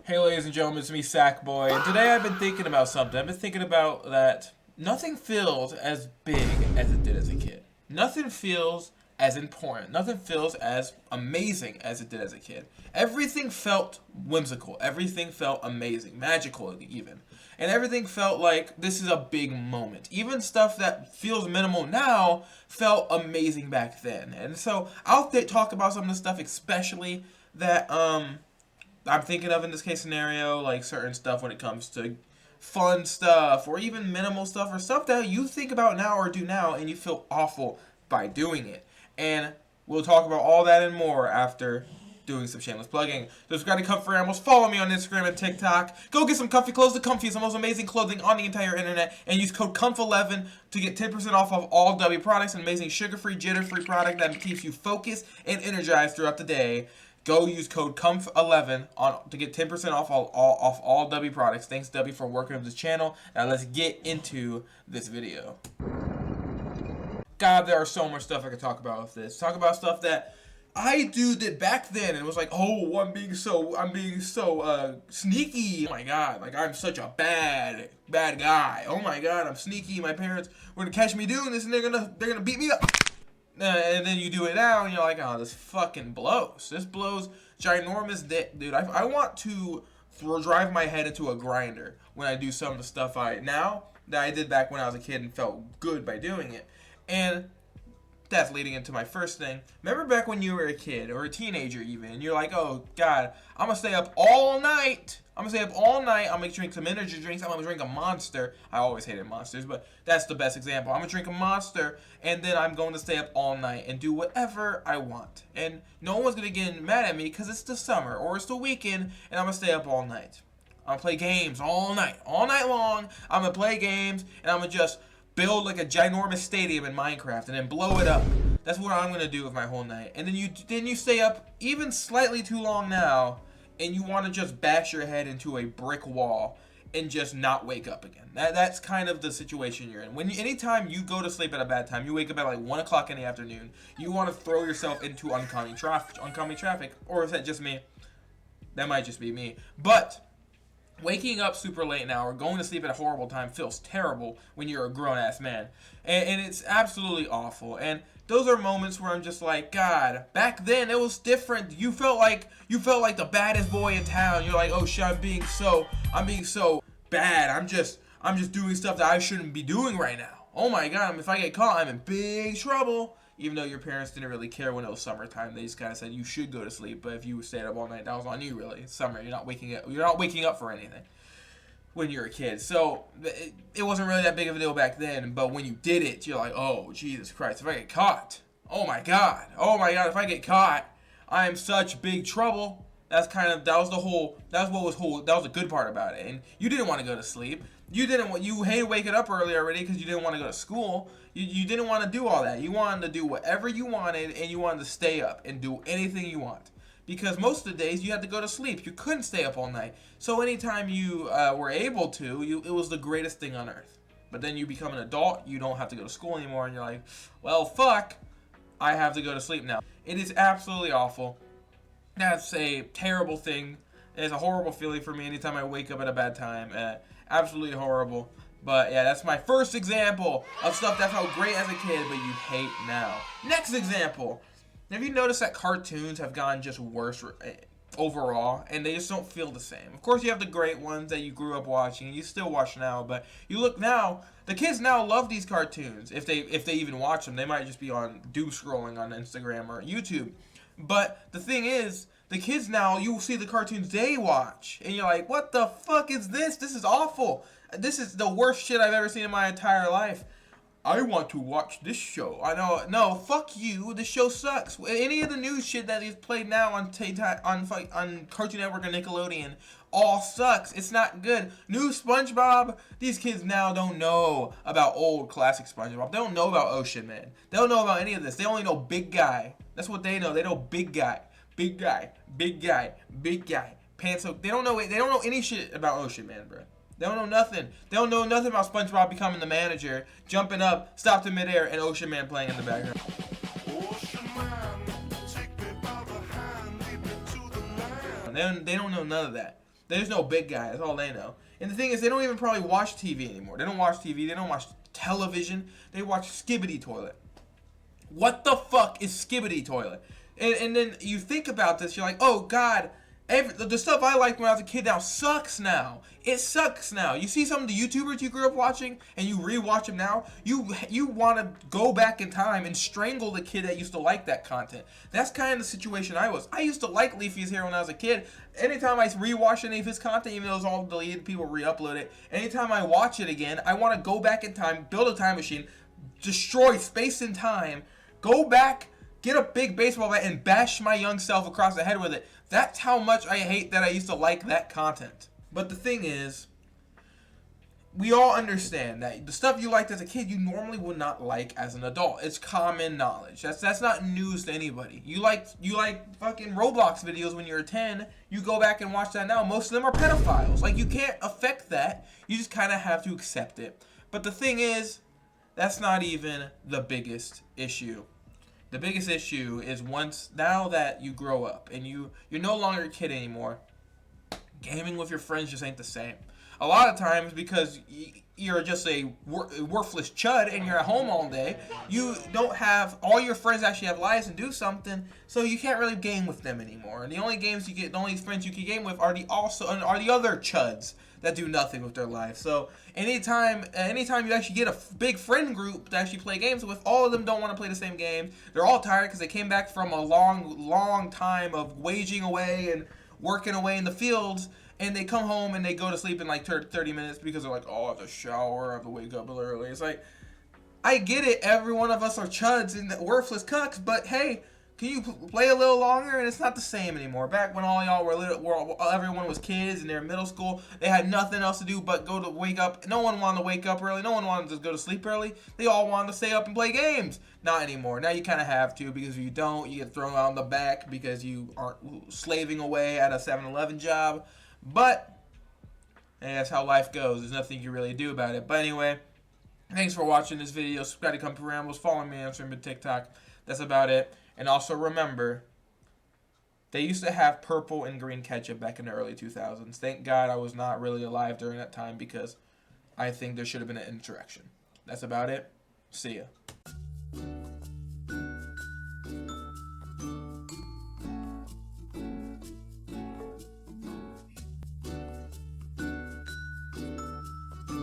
Hey ladies and gentlemen, it's me, Sackboy, and today I've been thinking about something. I've been thinking about that nothing feels as big as it did as a kid. Nothing feels as important. Nothing feels as amazing as it did as a kid. Everything felt whimsical. Everything felt amazing. Magical even. And everything felt like this is a big moment. Even stuff that feels minimal now felt amazing back then. And so I'll talk about some of the stuff especially that I'm thinking of in this case scenario, like certain stuff when it comes to fun stuff or even minimal stuff or stuff that you think about now or do now and you feel awful by doing it. And we'll talk about all that and more after doing some shameless plugging. Subscribe to Kumph-E Animals, follow me on Instagram and TikTok. Go get some comfy clothes. The Kumph-E is the most amazing clothing on the entire internet. And use code KUMPH11 to get 10% off of all W products. An amazing sugar-free, jitter-free product that keeps you focused and energized throughout the day. Go use code KUMPH11 to get 10% off all W products. Thanks, W, for working with this channel. Now let's get into this video. God, there are so much stuff I could talk about with this. Talk about stuff that I did back then, and it was like, oh, I'm being so sneaky. Oh my God, like I'm such a bad guy. Oh my God, I'm sneaky. My parents were gonna catch me doing this, and they're gonna beat me up. And then you do it now, and you're like, oh, this fucking blows. This blows ginormous dick, dude. I want to drive my head into a grinder when I do some of the stuff that I did back when I was a kid and felt good by doing it. And that's leading into my first thing. Remember back when you were a kid or a teenager even, and you're like, oh God, I'm gonna stay up all night. I'm gonna drink some energy drinks. I'm gonna drink a Monster. I always hated Monsters, but that's the best example. I'm gonna drink a Monster, and then I'm going to stay up all night and do whatever I want. And no one's gonna get mad at me because it's the summer or it's the weekend, and I'm gonna stay up all night. I'm gonna play games all night long. I'm gonna play games, and I'm gonna just build like a ginormous stadium in Minecraft and then blow it up. That's what I'm gonna do with my whole night. And then you stay up even slightly too long now, and you want to just bash your head into a brick wall and just not wake up again. That's kind of the situation you're in. Anytime you go to sleep at a bad time, you wake up at like 1 o'clock in the afternoon, you want to throw yourself into oncoming traffic. Or is that just me? That might just be me. But waking up super late now or going to sleep at a horrible time feels terrible when you're a grown-ass man. And it's absolutely awful. And those are moments where I'm just like, God, back then it was different. You felt like the baddest boy in town. You're like, oh shit, I'm being so bad. I'm just doing stuff that I shouldn't be doing right now. Oh my God, if I get caught, I'm in big trouble. Even though your parents didn't really care when it was summertime, they just kind of said you should go to sleep. But if you stayed up all night, that was on you, really. It's summer, you're not waking up for anything when you're a kid. So it wasn't really that big of a deal back then. But when you did it, you're like, oh Jesus Christ! If I get caught, oh my God! If I get caught, I am such big trouble. That was the good part about it. And you didn't want to go to sleep. You hated waking up early already because you didn't want to go to school. You didn't want to do all that. You wanted to do whatever you wanted, and you wanted to stay up and do anything you want. Because most of the days you had to go to sleep. You couldn't stay up all night. So anytime you were able to, it was the greatest thing on earth. But then you become an adult, you don't have to go to school anymore, and you're like, well, fuck, I have to go to sleep now. It is absolutely awful. That's a terrible thing. It's a horrible feeling for me anytime I wake up at a bad time. Absolutely horrible. But yeah, that's my first example of stuff that felt great as a kid, but you hate now. Next example. Have you noticed that cartoons have gotten just worse overall, and they just don't feel the same? Of course, you have the great ones that you grew up watching, and you still watch now, but you look now, the kids now love these cartoons. If they even watch them, they might just be on doom scrolling on Instagram or YouTube. But the thing is, the kids now, you will see the cartoons they watch, and you're like, what the fuck is this? This is awful. This is the worst shit I've ever seen in my entire life. I want to watch this show. I know, no, fuck you. This show sucks. Any of the new shit that is played now on Cartoon Network or Nickelodeon all sucks. It's not good. New SpongeBob, these kids now don't know about old classic SpongeBob. They don't know about Ocean Man. They don't know about any of this. They only know Big Guy. That's what they know. They know Big Guy. Big Guy. Big Guy. Big Guy. Pants. They don't know any shit about Ocean Man, bro. They don't know nothing. They don't know nothing about SpongeBob becoming the manager, jumping up, stopped in midair, and Ocean Man playing in the background. Ocean Man, take me by the hand, lead me to the land. They don't know none of that. There's no big guy. That's all they know. And the thing is, they don't even probably watch TV anymore. They don't watch TV. They don't watch television. They watch Skibbity Toilet. What the fuck is Skibbity Toilet? And then you think about this, you're like, oh God, the stuff I liked when I was a kid now sucks now. It sucks now. You see some of the YouTubers you grew up watching, and you rewatch them now, you want to go back in time and strangle the kid that used to like that content. That's kind of the situation I was. I used to like Leafy's Hair when I was a kid. Anytime I rewatch any of his content, even though it's all deleted, people re-upload it, anytime I watch it again, I want to go back in time, build a time machine, destroy space and time, go back, get a big baseball bat, and bash my young self across the head with it. That's how much I hate that I used to like that content. But the thing is, we all understand that the stuff you liked as a kid, you normally would not like as an adult. It's common knowledge. That's not news to anybody. You like fucking Roblox videos when you were 10. You go back and watch that now. Most of them are pedophiles. Like, you can't affect that. You just kind of have to accept it. But the thing is, that's not even the biggest issue. The biggest issue is now that you grow up and you're no longer a kid anymore, gaming with your friends just ain't the same. A lot of times, because you're just a worthless chud and you're at home all day, you don't have, all your friends actually have lives and do something, so you can't really game with them anymore. And the only friends you can game with are the other chuds that do nothing with their life. So anytime you actually get a big friend group to actually play games with, all of them don't want to play the same game. They're all tired because they came back from a long time of waging away and working away in the fields, and they come home and they go to sleep in like 30 minutes because they're like, oh, I have to shower, I have to wake up a little early. It's like, I get it, every one of us are chuds and worthless cucks, but hey, can you play a little longer? And it's not the same anymore. Back when all y'all everyone was kids and they're in middle school, they had nothing else to do but wake up. No one wanted to wake up early. No one wanted to go to sleep early. They all wanted to stay up and play games. Not anymore. Now you kind of have to, because if you don't, you get thrown out on the back because you aren't slaving away at a 7-Eleven job. But hey, that's how life goes. There's nothing you can really do about it. But anyway, thanks for watching this video. Subscribe to Kumph-E Rambles. Follow me on Instagram and TikTok. That's about it. And also remember, they used to have purple and green ketchup back in the early 2000s. Thank God I was not really alive during that time, because I think there should have been an insurrection. That's about it. See ya.